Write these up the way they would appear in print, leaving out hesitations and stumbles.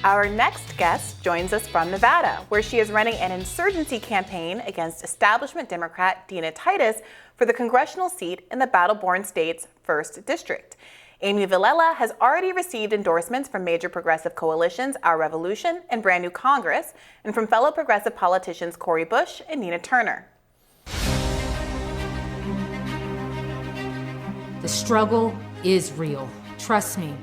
Our next guest joins us from Nevada, where she is running an insurgency campaign against establishment Democrat Dina Titus for the congressional seat in the battle-born state's 1st District. Amy Vilela has already received endorsements from major progressive coalitions Our Revolution and Brand New Congress, and from fellow progressive politicians Cori Bush and Nina Turner. The struggle is real. Trust me,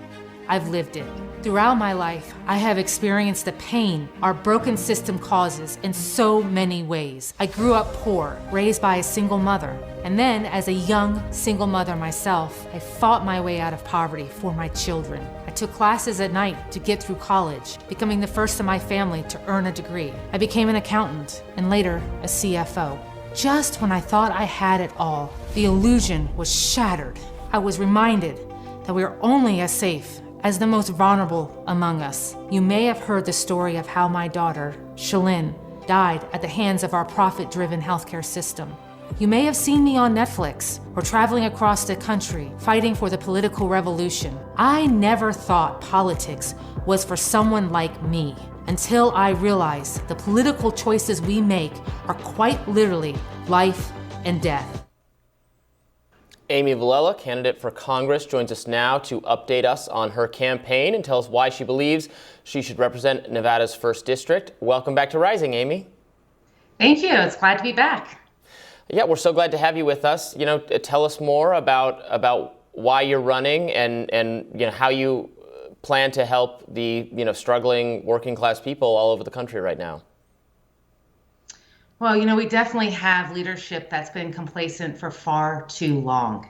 I've lived it. Throughout my life, I have experienced the pain our broken system causes in so many ways. I grew up poor, raised by a single mother. And then, as a young single mother myself, I fought my way out of poverty for my children. I took classes at night to get through college, becoming the first in my family to earn a degree. I became an accountant and later a CFO. Just when I thought I had it all, the illusion was shattered. I was reminded that we are only as safe as the most vulnerable among us. You may have heard the story of how my daughter, Shalyn, died at the hands of our profit-driven healthcare system. You may have seen me on Netflix or traveling across the country fighting for the political revolution. I never thought politics was for someone like me until I realized the political choices we make are quite literally life and death. Amy Vilela, candidate for Congress, joins us now to update us on her campaign and tell us why she believes she should represent Nevada's 1st District. Welcome back to Rising, Amy. Thank you. It's glad to be back. Yeah, we're so glad to have you with us. Tell us more about why you're running and how you plan to help the struggling working class people all over the country right now. Well, we definitely have leadership that's been complacent for far too long.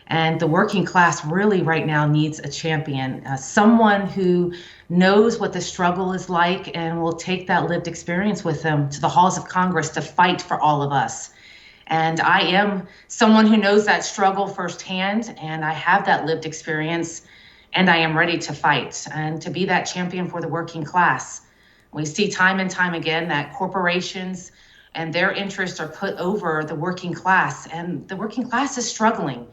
And the working class really right now needs a champion, someone who knows what the struggle is like and will take that lived experience with them to the halls of Congress to fight for all of us. And I am someone who knows that struggle firsthand, and I have that lived experience, and I am ready to fight and to be that champion for the working class. We see time and time again that corporations and their interests are put over the working class, and the working class is struggling.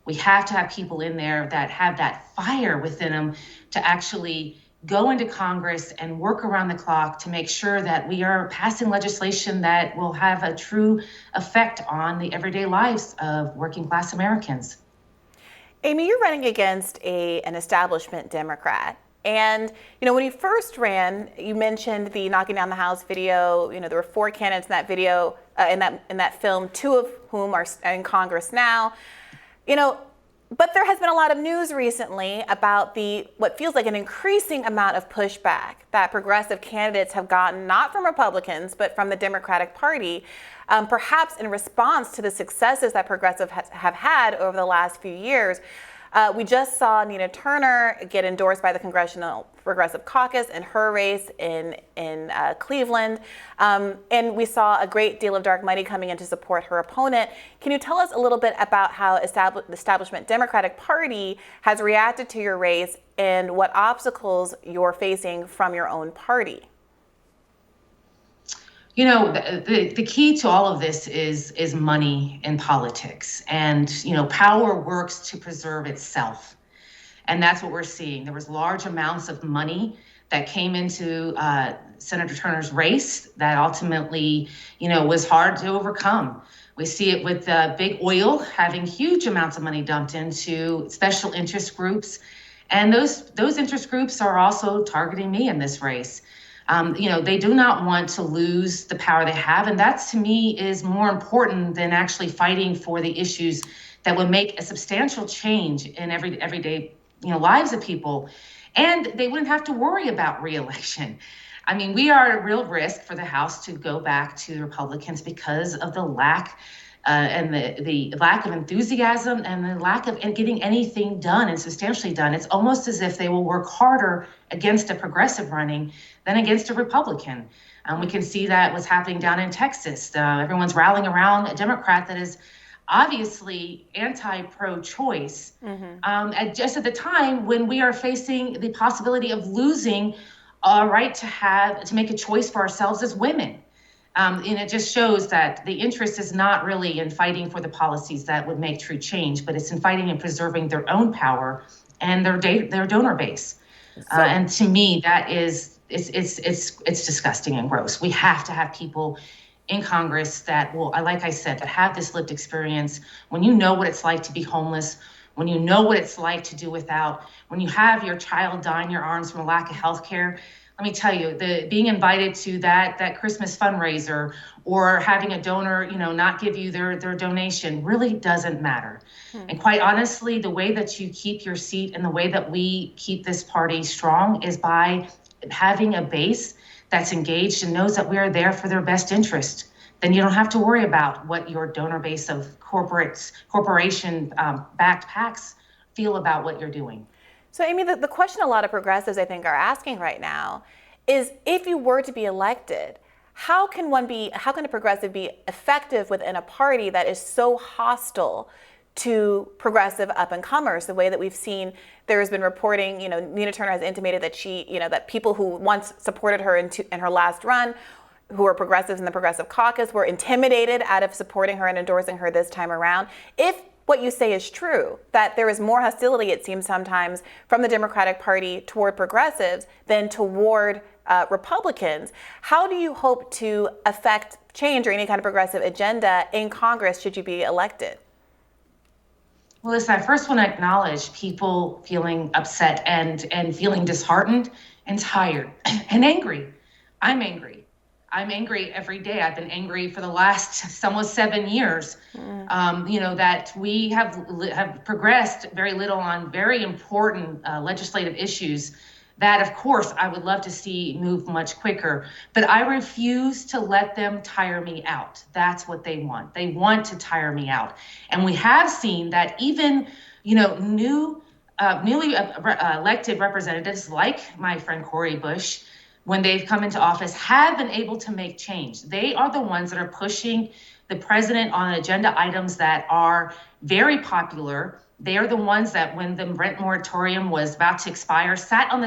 We have to have people in there that have that fire within them to actually go into Congress and work around the clock to make sure that we are passing legislation that will have a true effect on the everyday lives of working class Americans. Amy, you're running against an establishment Democrat. And, when you first ran, you mentioned the knocking down the House video. There were 4 candidates in that video, in that film, 2 of whom are in Congress now. But there has been a lot of news recently about what feels like an increasing amount of pushback that progressive candidates have gotten, not from Republicans, but from the Democratic Party, perhaps in response to the successes that progressives have had over the last few years. We just saw Nina Turner get endorsed by the Congressional Progressive Caucus in her race in Cleveland. And we saw a great deal of dark money coming in to support her opponent. Can you tell us a little bit about how the establishment Democratic Party has reacted to your race and what obstacles you're facing from your own party? The key to all of this is money in politics. And, power works to preserve itself. And that's what we're seeing. There was large amounts of money that came into Senator Turner's race that ultimately, was hard to overcome. We see it with big oil having huge amounts of money dumped into special interest groups. And those interest groups are also targeting me in this race. They do not want to lose the power they have. And that, to me, is more important than actually fighting for the issues that would make a substantial change in everyday lives of people. And they wouldn't have to worry about reelection. I mean, we are at real risk for the House to go back to the Republicans because of the lack and the lack of enthusiasm and the lack of getting anything done and substantially done. It's almost as if they will work harder against a progressive running than against a Republican. We can see that what's happening down in Texas. Everyone's rallying around a Democrat that is obviously anti-pro-choice, just at the time when we are facing the possibility of losing our right to make a choice for ourselves as women. And it just shows that the interest is not really in fighting for the policies that would make true change, but it's in fighting and preserving their own power and their donor base. And to me, that is it's disgusting and gross. We have to have people in Congress that will, like I said, that have this lived experience. When you know what it's like to be homeless, when you know what it's like to do without, when you have your child die in your arms from a lack of health care, let me tell you, being invited to that Christmas fundraiser or having a donor, not give you their donation really doesn't matter. And quite honestly, the way that you keep your seat and the way that we keep this party strong is by having a base that's engaged and knows that we are there for their best interest. Then you don't have to worry about what your donor base of corporation backed PACs feel about what you're doing. So, Amy, the question a lot of progressives, I think, are asking right now is, if you were to be elected, how can a progressive be effective within a party that is so hostile to progressive up-and-comers? The way that we've seen, there has been reporting, Nina Turner has intimated that that people who once supported her in her last run, who are progressives in the Progressive Caucus, were intimidated out of supporting her and endorsing her this time around. If what you say is true, that there is more hostility, it seems sometimes, from the Democratic Party toward progressives than toward Republicans, how do you hope to affect change or any kind of progressive agenda in Congress should you be elected? Well, listen, I first want to acknowledge people feeling upset and feeling disheartened and tired and angry. I'm angry. I'm angry every day. I've been angry for the last almost 7 years. That we have progressed very little on very important legislative issues that, of course, I would love to see move much quicker. But I refuse to let them tire me out. That's what they want. They want to tire me out. And we have seen that even, newly elected representatives like my friend Cori Bush, when they've come into office, have been able to make change. They are the ones that are pushing the president on agenda items that are very popular. They are the ones that, when the rent moratorium was about to expire, sat on the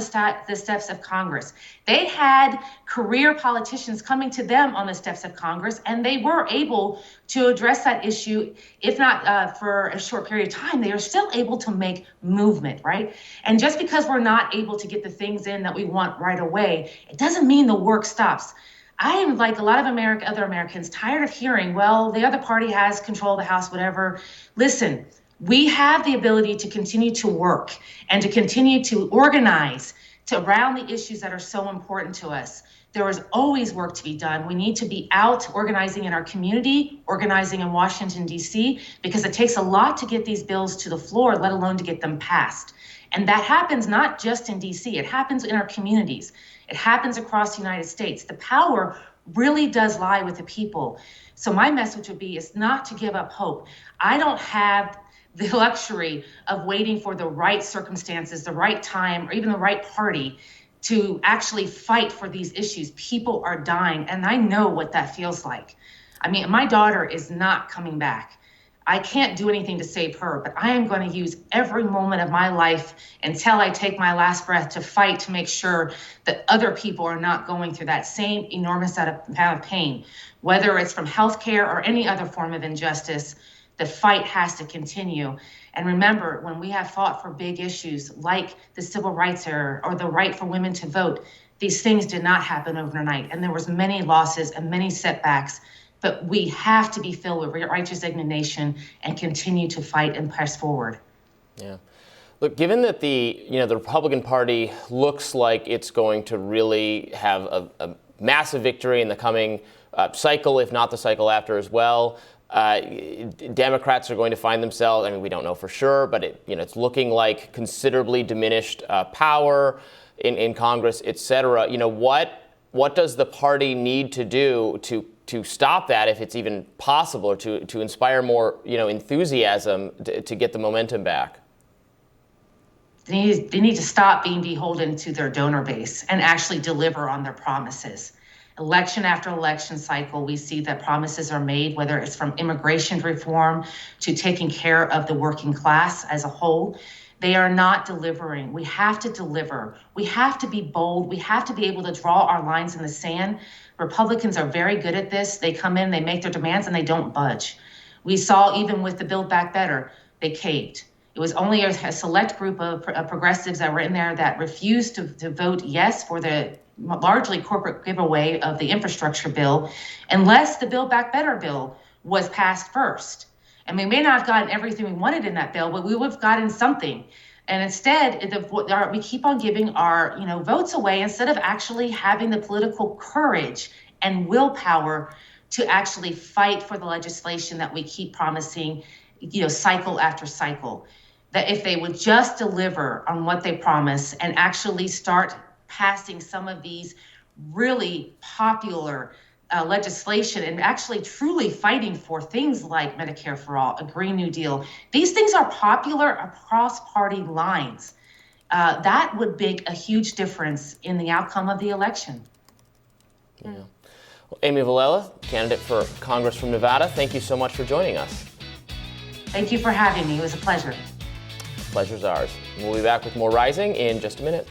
steps of Congress. They had career politicians coming to them on the steps of Congress, and they were able to address that issue. If not for a short period of time, they are still able to make movement, right? And just because we're not able to get the things in that we want right away, it doesn't mean the work stops. I am, like a lot of other Americans, tired of hearing, well, the other party has control of the House, whatever. Listen, we have the ability to continue to work and to continue to organize around the issues that are so important to us. There is always work to be done. We need to be out organizing in our community, organizing in Washington, D.C., because it takes a lot to get these bills to the floor, let alone to get them passed. And that happens not just in D.C., it happens in our communities. It happens across the United States. The power really does lie with the people. So my message would be is not to give up hope. I don't have the luxury of waiting for the right circumstances, the right time, or even the right party to actually fight for these issues. People are dying, and I know what that feels like. I mean, my daughter is not coming back. I can't do anything to save her, but I am going to use every moment of my life until I take my last breath to fight to make sure that other people are not going through that same enormous amount of pain, whether it's from healthcare or any other form of injustice. The fight has to continue. And remember, when we have fought for big issues like the civil rights era or the right for women to vote, these things did not happen overnight. And there was many losses and many setbacks, but we have to be filled with righteous indignation and continue to fight and press forward. Yeah. Look, given that the Republican Party looks like it's going to really have a massive victory in the coming cycle, if not the cycle after as well, Democrats are going to find themselves, I mean, we don't know for sure, but it's looking like considerably diminished power in Congress, et cetera. What does the party need to do to stop that, if it's even possible, or to inspire more enthusiasm to get the momentum back? They need to stop being beholden to their donor base and actually deliver on their promises. Election after election cycle, we see that promises are made, whether it's from immigration reform to taking care of the working class as a whole. They are not delivering. We have to deliver. We have to be bold. We have to be able to draw our lines in the sand. Republicans are very good at this. They come in, they make their demands, and they don't budge. We saw even with the Build Back Better, they caved. It was only a select group of progressives that were in there that refused to vote yes for the largely corporate giveaway of the infrastructure bill, unless the Build Back Better bill was passed first. And we may not have gotten everything we wanted in that bill, but we would have gotten something. And instead, we keep on giving our votes away instead of actually having the political courage and willpower to actually fight for the legislation that we keep promising, cycle after cycle. That if they would just deliver on what they promise and actually start passing some of these really popular legislation and actually truly fighting for things like Medicare for All, a Green New Deal. These things are popular across party lines. That would make a huge difference in the outcome of the election. Yeah. Well, Amy Vilela, candidate for Congress from Nevada, thank you so much for joining us. Thank you for having me. It was a pleasure. Pleasure's ours. We'll be back with more Rising in just a minute.